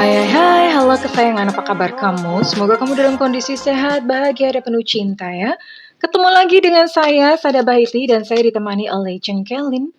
Hai, halo kesayangan, apa kabar kamu? Semoga kamu dalam kondisi sehat, bahagia, dan penuh cinta ya. Ketemu lagi dengan saya, Sada Bahiti, dan saya ditemani oleh Cengkelin.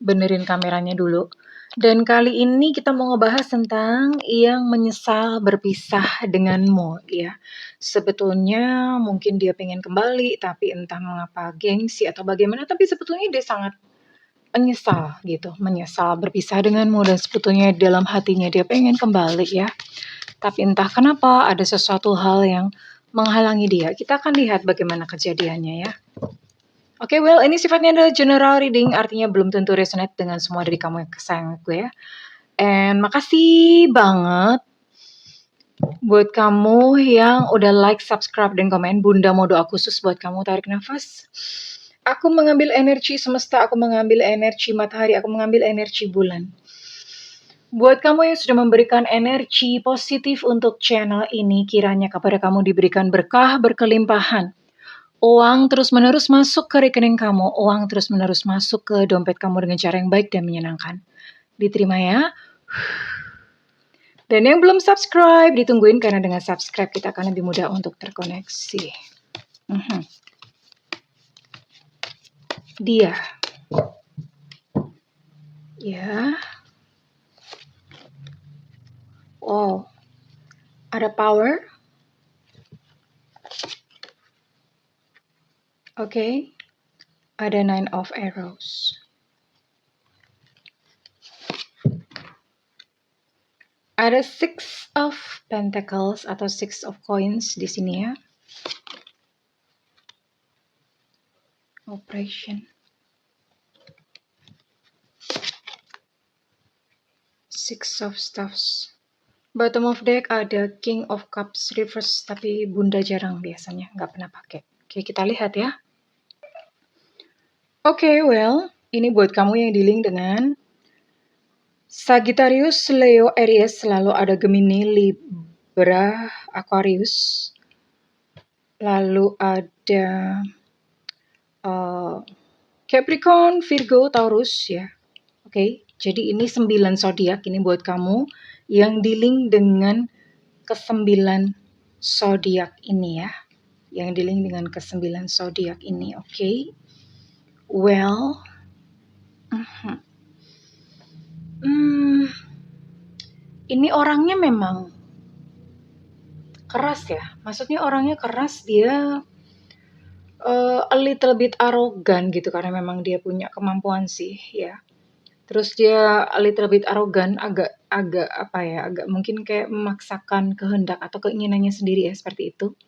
Benerin kameranya dulu. Dan kali ini kita mau ngebahas tentang yang menyesal berpisah denganmu ya. Sebetulnya mungkin dia pengen kembali, tapi entah mengapa gengsi atau bagaimana, tapi sebetulnya dia sangat menyesal berpisah denganmu, dan sebetulnya dalam hatinya dia pengen kembali ya. Tapi entah kenapa ada sesuatu hal yang menghalangi dia. Kita akan lihat bagaimana kejadiannya ya. Oke, ini sifatnya adalah general reading, artinya belum tentu resonate dengan semua dari kamu yang kesayangan gue ya. And makasih banget buat kamu yang udah like, subscribe, dan komen. Bunda mau doa khusus buat kamu. Tarik nafas. Aku mengambil energi semesta, aku mengambil energi matahari, aku mengambil energi bulan. Buat kamu yang sudah memberikan energi positif untuk channel ini, kiranya kepada kamu diberikan berkah berkelimpahan. Uang terus-menerus masuk ke rekening kamu, uang terus-menerus masuk ke dompet kamu dengan cara yang baik dan menyenangkan. Diterima ya. Dan yang belum subscribe, ditungguin, karena dengan subscribe kita akan lebih mudah untuk terkoneksi. Dia. Ya. Wow. Ada power. Oke. Ada 9 of arrows. Ada 6 of pentacles atau 6 of coins di sini ya. Operation. 6 of staffs. Bottom of deck ada King of Cups reverse, tapi Bunda jarang biasanya, nggak pernah pakai. Oke, kita lihat ya. Oke, ini buat kamu yang dealing dengan Sagittarius, Leo, Aries, lalu ada Gemini, Libra, Aquarius, lalu ada Capricorn, Virgo, Taurus ya. Oke, jadi ini 9 zodiak ini buat kamu yang dealing dengan ke-9 zodiak ini ya. Yang dealing dengan ke-9 zodiak ini, oke. Ini orangnya memang keras ya. Maksudnya orangnya keras, dia a little bit arogan gitu, karena memang dia punya kemampuan sih ya. Terus dia a little bit arogan, agak mungkin kayak memaksakan kehendak atau keinginannya sendiri ya, seperti itu.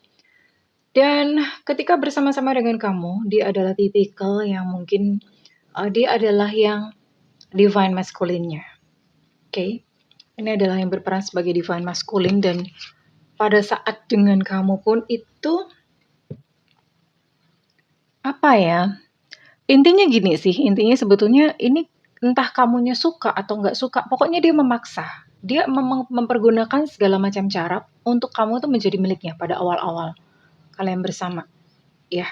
Dan ketika bersama-sama dengan kamu, dia adalah tipikal yang mungkin dia adalah yang divine masculine-nya. Oke. Ini adalah yang berperan sebagai divine masculine, dan pada saat dengan kamu pun itu intinya gini sih, intinya sebetulnya ini entah kamunya suka atau nggak suka, pokoknya dia memaksa. Dia mempergunakan segala macam cara untuk kamu tuh menjadi miliknya pada awal-awal kalian bersama. Ya.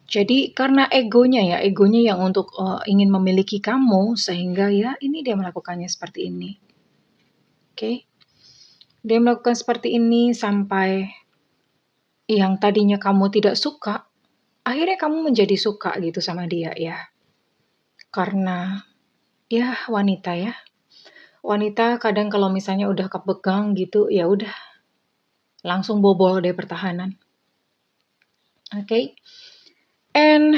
Jadi karena egonya yang untuk ingin memiliki kamu, sehingga ya ini dia melakukannya seperti ini. Oke. Dia melakukan seperti ini sampai yang tadinya kamu tidak suka, akhirnya kamu menjadi suka gitu sama dia ya. Karena ya wanita ya. Wanita kadang kalau misalnya udah kepegang gitu, ya udah langsung bobol deh pertahanan. Oke. And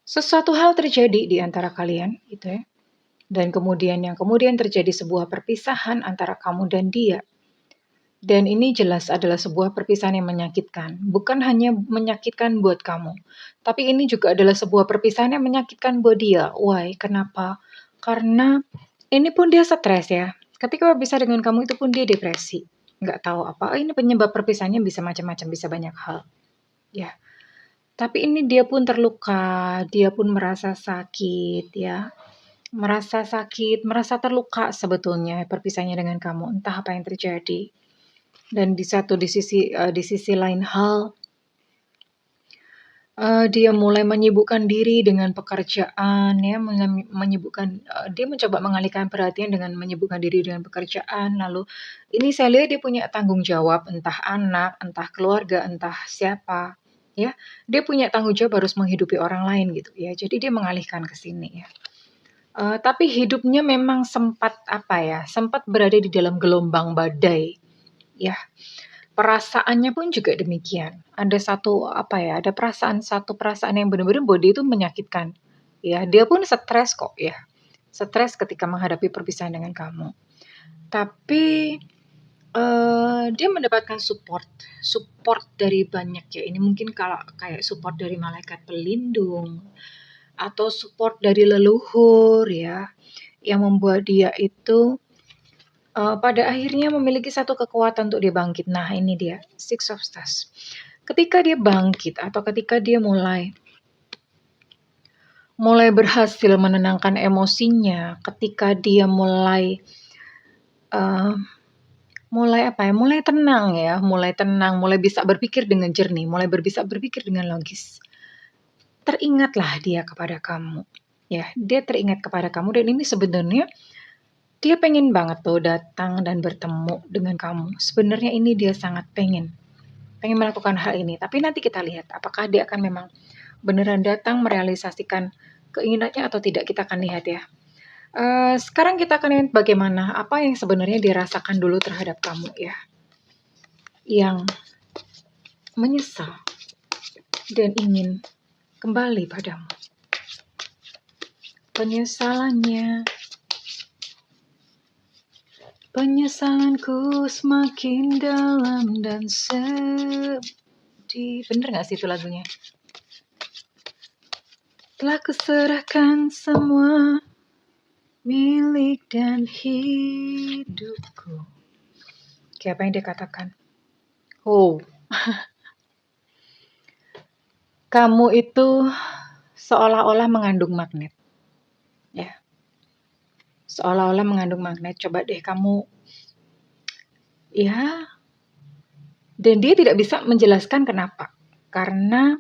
sesuatu hal terjadi di antara kalian gitu ya. Dan kemudian terjadi sebuah perpisahan antara kamu dan dia. Dan ini jelas adalah sebuah perpisahan yang menyakitkan. Bukan hanya menyakitkan buat kamu, tapi ini juga adalah sebuah perpisahan yang menyakitkan buat dia. Why? Kenapa? Karena ini pun dia stres ya. Ketika berpisah dengan kamu itu pun dia depresi. Nggak tahu apa. Ini penyebab perpisahannya bisa macam-macam, bisa banyak hal. Ya. Tapi ini dia pun terluka, dia pun merasa sakit ya. Merasa sakit, merasa terluka sebetulnya perpisahannya dengan kamu. Entah apa yang terjadi. Dan di sisi lain hal, Dia mulai menyibukkan diri dengan pekerjaan ya, menyibukkan dia mencoba mengalihkan perhatian dengan menyibukkan diri dengan pekerjaan, lalu ini saya lihat dia punya tanggung jawab, entah anak, entah keluarga, entah siapa, ya. Dia punya tanggung jawab harus menghidupi orang lain gitu ya, jadi dia mengalihkan ke sini ya. Tapi hidupnya memang sempat, apa ya, sempat berada di dalam gelombang badai, ya. Perasaannya pun juga demikian. Ada satu, apa ya, ada satu perasaan yang benar-benar bahwa dia itu menyakitkan. Ya, dia pun stres kok ya. Stres ketika menghadapi perpisahan dengan kamu. Tapi dia mendapatkan support dari banyak ya. Ini mungkin kalau kayak support dari malaikat pelindung atau support dari leluhur ya, yang membuat dia itu pada akhirnya memiliki satu kekuatan untuk dia bangkit. Nah, ini dia, Six of Stars. Ketika dia bangkit atau ketika dia mulai berhasil menenangkan emosinya, ketika dia mulai mulai tenang ya, mulai bisa berpikir dengan jernih, mulai bisa berpikir dengan logis. Teringatlah dia kepada kamu. Ya, dia teringat kepada kamu dan ini sebenarnya dia pengen banget tuh datang dan bertemu dengan kamu. Sebenarnya ini dia sangat pengen melakukan hal ini. Tapi nanti kita lihat apakah dia akan memang beneran datang merealisasikan keinginannya atau tidak. Kita akan lihat ya. Sekarang kita akan lihat bagaimana apa yang sebenarnya dirasakan dulu terhadap kamu ya. Yang menyesal dan ingin kembali padamu. Penyesalanku semakin dalam dan sedih. Bener gak sih itu lagunya? Telah kuserahkan semua milik dan hidupku. Kayak apa yang dia katakan? Oh, kamu itu seolah-olah mengandung magnet. Ya. Seolah-olah mengandung magnet. Coba deh kamu, ya. Dan dia tidak bisa menjelaskan kenapa. Karena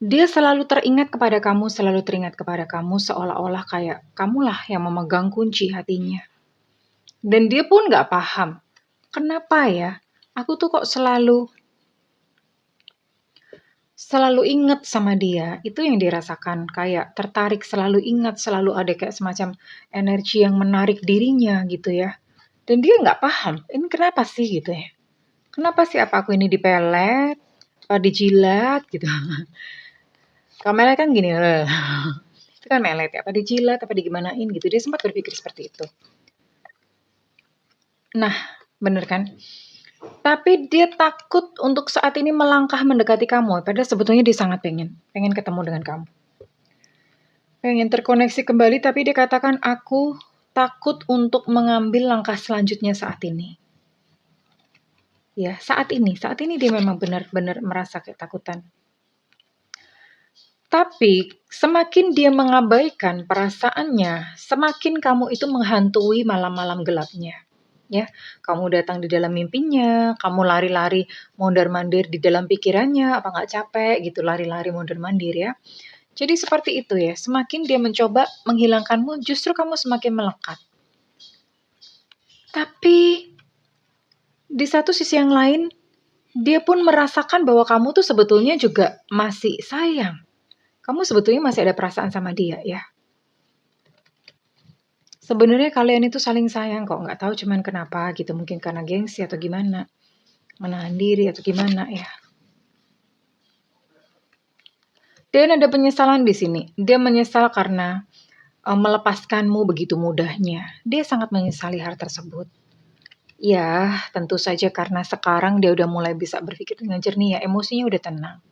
dia selalu teringat kepada kamu, seolah-olah kayak kamulah yang memegang kunci hatinya. Dan dia pun gak paham, kenapa ya, aku tuh kok selalu ingat sama dia. Itu yang dirasakan, kayak tertarik, selalu ingat, selalu ada kayak semacam energi yang menarik dirinya gitu ya. Dan dia gak paham, ini kenapa sih gitu ya. Kenapa sih, apa aku ini dipelet, apa dijilat gitu. Kalau melet kan gini, itu kan melet ya, apa dijilat, apa digimanain gitu. Dia sempat berpikir seperti itu. Nah, bener kan? Tapi dia takut untuk saat ini melangkah mendekati kamu. Padahal sebetulnya dia sangat pengen ketemu dengan kamu. Pengen terkoneksi kembali, tapi dia katakan, aku takut untuk mengambil langkah selanjutnya saat ini. Ya, saat ini dia memang benar-benar merasa ketakutan. Tapi semakin dia mengabaikan perasaannya, semakin kamu itu menghantui malam-malam gelapnya. Ya, kamu datang di dalam mimpinya, kamu lari-lari mondar-mandir di dalam pikirannya, apa nggak capek gitu lari-lari mondar-mandir ya. Jadi seperti itu ya, semakin dia mencoba menghilangkanmu, justru kamu semakin melekat. Tapi di satu sisi yang lain, dia pun merasakan bahwa kamu tuh sebetulnya juga masih sayang. Kamu sebetulnya masih ada perasaan sama dia ya. Sebenarnya kalian itu saling sayang kok, nggak tahu cuman kenapa gitu, mungkin karena gengsi atau gimana, menahan diri atau gimana ya. Dan ada penyesalan di sini. Dia menyesal karena melepaskanmu begitu mudahnya. Dia sangat menyesali hal tersebut. Ya, tentu saja karena sekarang dia udah mulai bisa berpikir dengan jernih ya, emosinya udah tenang.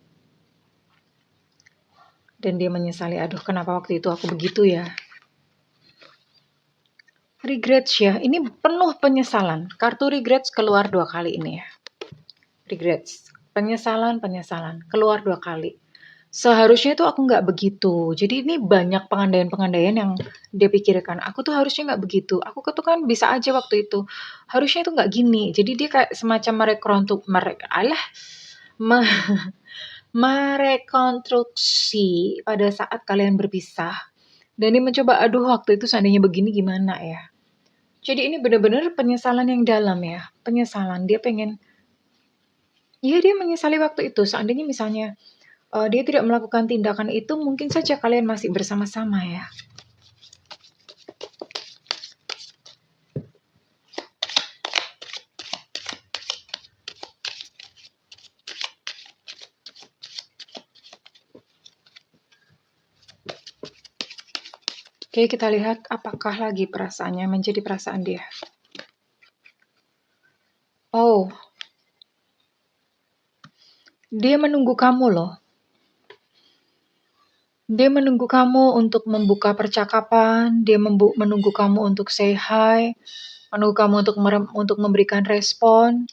Dan dia menyesali, aduh kenapa waktu itu aku begitu ya. Regrets ya, ini penuh penyesalan. Kartu regrets keluar 2 kali ini ya. Regrets, penyesalan, keluar 2 kali. Seharusnya tuh aku nggak begitu. Jadi ini banyak pengandaian-pengandaian yang dia pikirkan. Aku tuh harusnya nggak begitu. Aku tuh kan bisa aja waktu itu. Harusnya itu nggak gini. Jadi dia kayak semacam merekonstruksi pada saat kalian berpisah. Dan dia mencoba, aduh waktu itu seandainya begini gimana ya. Jadi ini benar-benar penyesalan yang dalam ya. Penyesalan, dia pengen, ya dia menyesali waktu itu. Seandainya misalnya dia tidak melakukan tindakan itu, mungkin saja kalian masih bersama-sama ya. Oke, kita lihat apakah lagi perasaannya menjadi perasaan dia. Oh, dia menunggu kamu loh. Dia menunggu kamu untuk membuka percakapan, dia menunggu kamu untuk say hi, menunggu kamu untuk memberikan respon.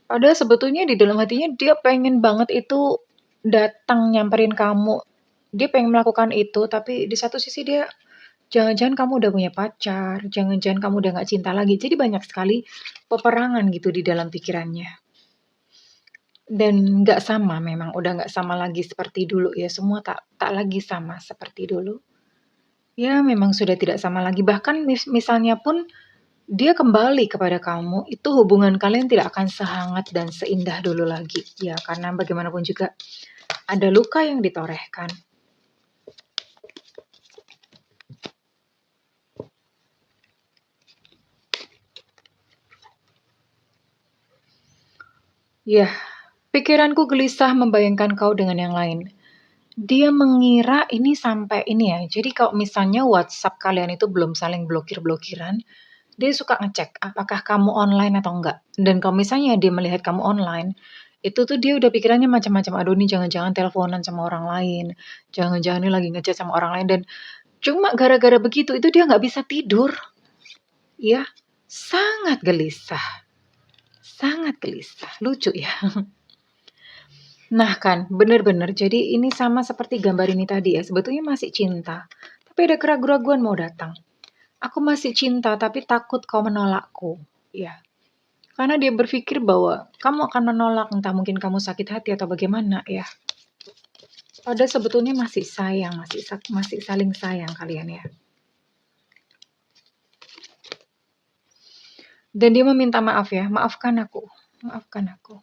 Padahal sebetulnya di dalam hatinya dia pengen banget itu datang nyamperin kamu. Dia pengen melakukan itu, tapi di satu sisi dia, jangan-jangan kamu udah punya pacar, jangan-jangan kamu udah gak cinta lagi. Jadi banyak sekali peperangan gitu di dalam pikirannya. Dan nggak sama memang, udah nggak sama lagi seperti dulu ya, semua tak lagi sama seperti dulu. Ya memang sudah tidak sama lagi, bahkan misalnya pun dia kembali kepada kamu, itu hubungan kalian tidak akan sehangat dan seindah dulu lagi. Ya karena bagaimanapun juga ada luka yang ditorehkan. Ya, pikiranku gelisah membayangkan kau dengan yang lain. Dia mengira ini sampai ini ya, jadi kalau misalnya WhatsApp kalian itu belum saling blokir-blokiran, dia suka ngecek apakah kamu online atau enggak. Dan kalau misalnya dia melihat kamu online, itu tuh dia udah pikirannya macam-macam. Aduh ini jangan-jangan teleponan sama orang lain. Jangan-jangan ini lagi ngechat sama orang lain. Dan cuma gara-gara begitu itu dia nggak bisa tidur. Ya, sangat gelisah. Sangat gelisah. Lucu ya. Nah kan, bener-bener. Jadi ini sama seperti gambar ini tadi ya. Sebetulnya masih cinta. Tapi ada keraguan-keraguan mau datang. Aku masih cinta tapi takut kau menolakku. Ya. Karena dia berpikir bahwa kamu akan menolak, entah mungkin kamu sakit hati atau bagaimana ya. Padahal sebetulnya masih sayang, masih saling sayang kalian ya. Dan dia meminta maaf ya, maafkan aku, maafkan aku.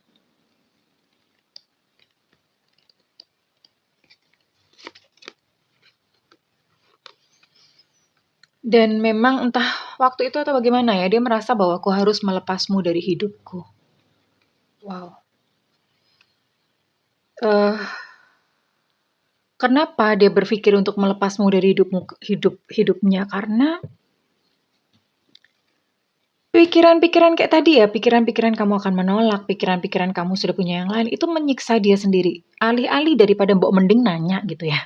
Dan memang entah waktu itu atau bagaimana ya, dia merasa bahwa aku harus melepasmu dari hidupku. Wow. Kenapa dia berpikir untuk melepasmu dari hidupnya? Karena pikiran-pikiran kayak tadi ya, pikiran-pikiran kamu akan menolak, pikiran-pikiran kamu sudah punya yang lain, itu menyiksa dia sendiri. Alih-alih daripada mbok mending nanya gitu ya.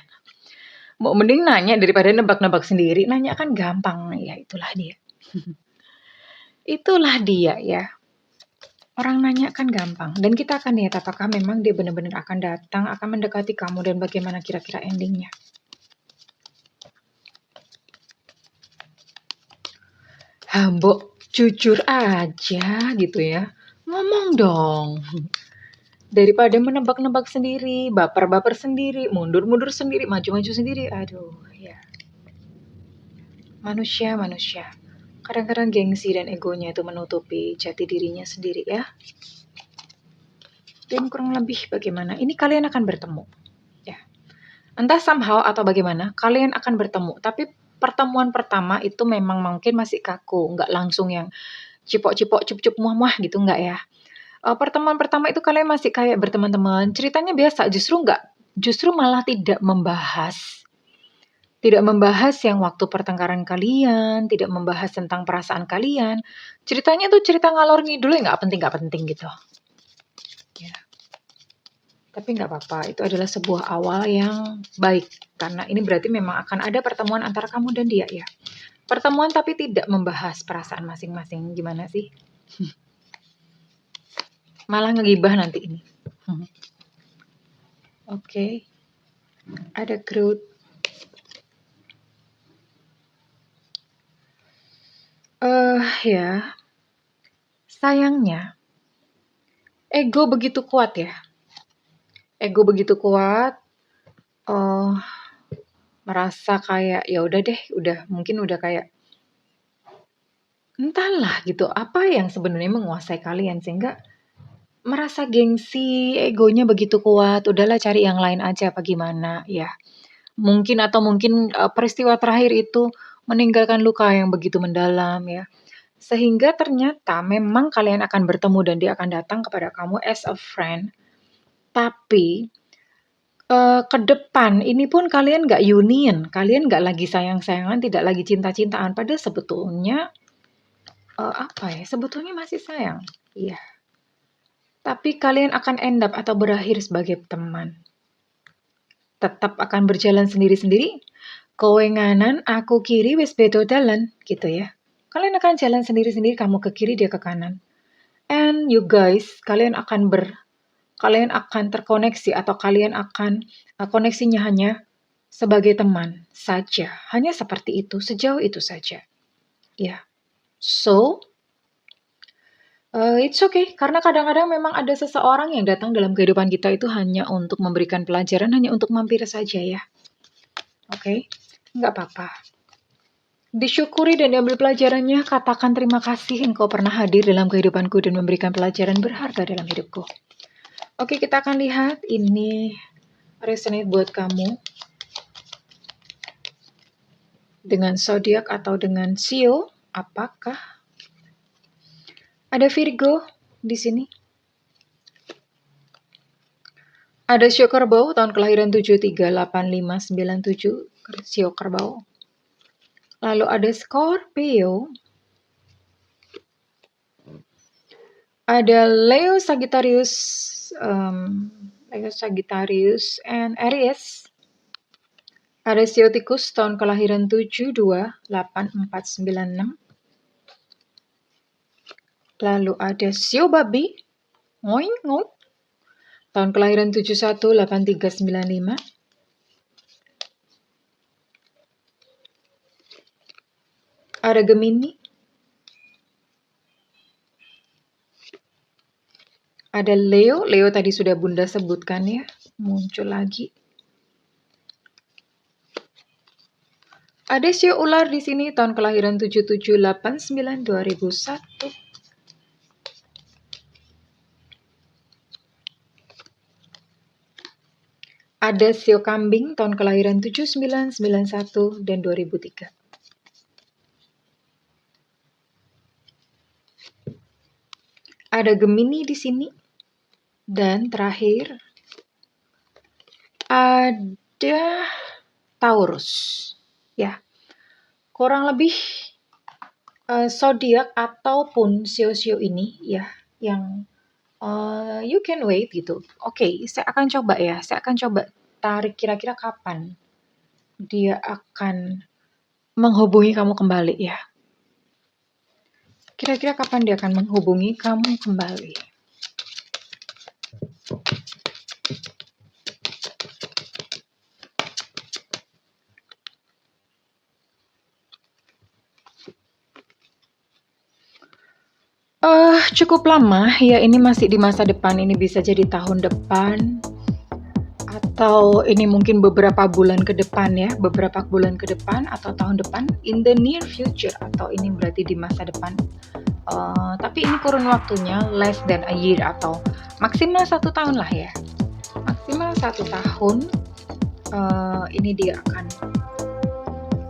Mbok mending nanya daripada nebak-nebak sendiri. Nanya kan gampang, ya itulah dia. Itulah dia ya. Orang nanya kan gampang. Dan kita akan lihat apakah memang dia benar-benar akan datang, akan mendekati kamu dan bagaimana kira-kira endingnya. Mbok jujur aja gitu ya. Ngomong dong. Daripada menebak-nebak sendiri, baper-baper sendiri, mundur-mundur sendiri, maju-maju sendiri. Aduh, ya. Manusia. Kadang-kadang gengsi dan egonya itu menutupi jati dirinya sendiri ya. Dan kurang lebih bagaimana? Ini kalian akan bertemu. Ya. Entah somehow atau bagaimana, kalian akan bertemu. Tapi pertemuan pertama itu memang mungkin masih kaku, nggak langsung yang cipok-cipok, cup-cup, muah-muah gitu, nggak ya. Pertemuan pertama itu kalian masih kayak berteman-teman, ceritanya biasa, justru malah tidak membahas yang waktu pertengkaran kalian, tidak membahas tentang perasaan kalian. Ceritanya tuh cerita ngalor ngidul yang nggak penting gitu. Ya. Tapi nggak apa-apa, itu adalah sebuah awal yang baik. Karena ini berarti memang akan ada pertemuan antara kamu dan dia ya. Pertemuan tapi tidak membahas perasaan masing-masing. Gimana sih? Malah ngegibah nanti ini. Oke. Ada growth. Ya. Sayangnya, ego begitu kuat ya. ego begitu kuat, eh merasa kayak ya udah deh, mungkin udah kayak entahlah gitu, apa yang sebenarnya menguasai kalian sehingga merasa gengsi, egonya begitu kuat, udahlah cari yang lain aja apa gimana ya. Mungkin peristiwa terakhir itu meninggalkan luka yang begitu mendalam ya. Sehingga ternyata memang kalian akan bertemu dan dia akan datang kepada kamu as a friend. Tapi ke depan ini pun kalian nggak union, kalian nggak lagi sayang-sayangan, tidak lagi cinta-cintaan. Padahal sebetulnya apa ya? Sebetulnya masih sayang. Iya. Tapi kalian akan end up atau berakhir sebagai teman. Tetap akan berjalan sendiri-sendiri. Kowe nganan, aku kiri, wis bedo dalan, gitu ya. Kalian akan jalan sendiri-sendiri, kamu ke kiri, dia ke kanan. And you guys, kalian akan terkoneksi atau kalian akan koneksinya hanya sebagai teman saja. Hanya seperti itu, sejauh itu saja. Ya. So, it's okay, karena kadang-kadang memang ada seseorang yang datang dalam kehidupan kita itu hanya untuk memberikan pelajaran, hanya untuk mampir saja ya. Oke, nggak apa-apa. Disyukuri dan diambil pelajarannya, katakan terima kasih engkau pernah hadir dalam kehidupanku dan memberikan pelajaran berharga dalam hidupku. Oke, kita akan lihat ini resonate buat kamu dengan zodiak atau dengan Sio. Apakah ada Virgo di sini? Ada Sio Kerbau tahun kelahiran 738597, Sio Kerbau. Lalu ada Scorpio. Ada Leo Sagittarius and Aries. Ada Sio Tikus tahun kelahiran 728496. Lalu ada Sio Babi. Ngoing ngoing. Tahun kelahiran 718395. Ada Gemini. Ada Leo. Leo tadi sudah Bunda sebutkan ya. Muncul lagi. Ada Sio Ular di sini tahun kelahiran 77892001. Ada Sio Kambing tahun kelahiran 7991 dan 2003. Ada Gemini di sini. Dan terakhir ada Taurus. Ya. Kurang lebih zodiak ataupun sio-sio ini ya yang you can wait gitu. Oke, saya akan coba ya. Saya akan coba tarik kira-kira kapan dia akan menghubungi kamu kembali ya. Kira-kira kapan dia akan menghubungi kamu kembali. Cukup lama ya, ini masih di masa depan, ini bisa jadi tahun depan atau ini mungkin beberapa bulan ke depan ya, beberapa bulan ke depan atau tahun depan, in the near future, atau ini berarti di masa depan. Tapi ini kurun waktunya less than a year atau maksimal 1 tahun lah ya, maksimal 1 tahun. Ini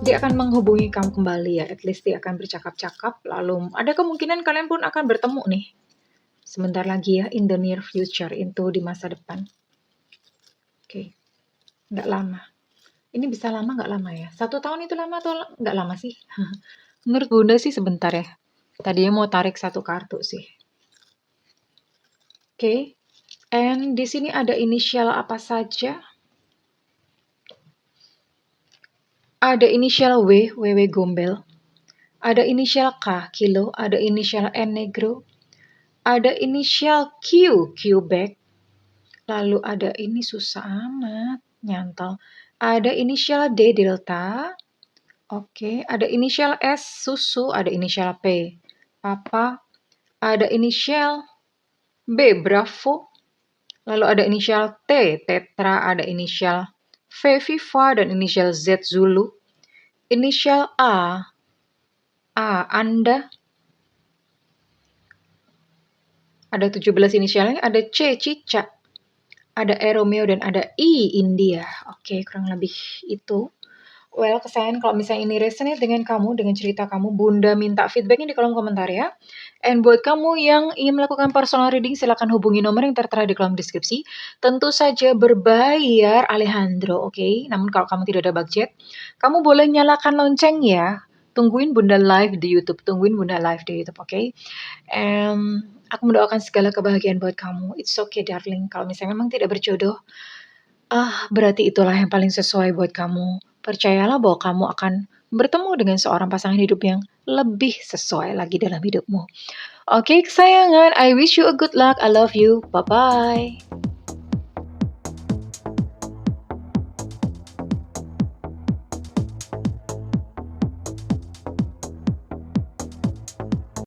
dia akan menghubungi kamu kembali ya, at least dia akan bercakap-cakap, lalu ada kemungkinan kalian pun akan bertemu nih sebentar lagi ya, in the near future, itu di masa depan. Oke. Nggak lama. Ini bisa lama nggak lama ya? 1 tahun itu lama atau nggak lama sih? Menurut Bunda sih sebentar ya. Tadinya mau tarik 1 kartu sih. Oke. And di sini ada inisial apa saja? Ada inisial W, WW Gombel. Ada inisial K, Kilo. Ada inisial N, Negro. Ada inisial Q, Quebec. Lalu ada ini susah amat, nyantol. Ada inisial D, Delta. Oke, ada inisial S, Susu. Ada inisial P, Papa. Ada inisial B, Bravo. Lalu ada inisial T, Tetra, ada inisial V, Viva, dan inisial Z, Zulu. Inisial A, Anda. Ada 17 inisialnya, ada C, Cica. Ada E, Romeo, dan ada I, India. Oke, kurang lebih itu. Well, kesayangan, kalau misalnya ini resonate dengan kamu, dengan cerita kamu, Bunda minta feedbacknya di kolom komentar ya. And buat kamu yang ingin melakukan personal reading, silakan hubungi nomor yang tertera di kolom deskripsi. Tentu saja berbayar, Alejandro, oke? Namun kalau kamu tidak ada budget, kamu boleh nyalakan lonceng ya. Tungguin Bunda live di YouTube, oke? Aku mendoakan segala kebahagiaan buat kamu. It's okay, darling. Kalau misalnya memang tidak berjodoh, berarti itulah yang paling sesuai buat kamu. Percayalah bahwa kamu akan bertemu dengan seorang pasangan hidup yang lebih sesuai lagi dalam hidupmu. Oke, kesayangan, I wish you a good luck. I love you. Bye-bye.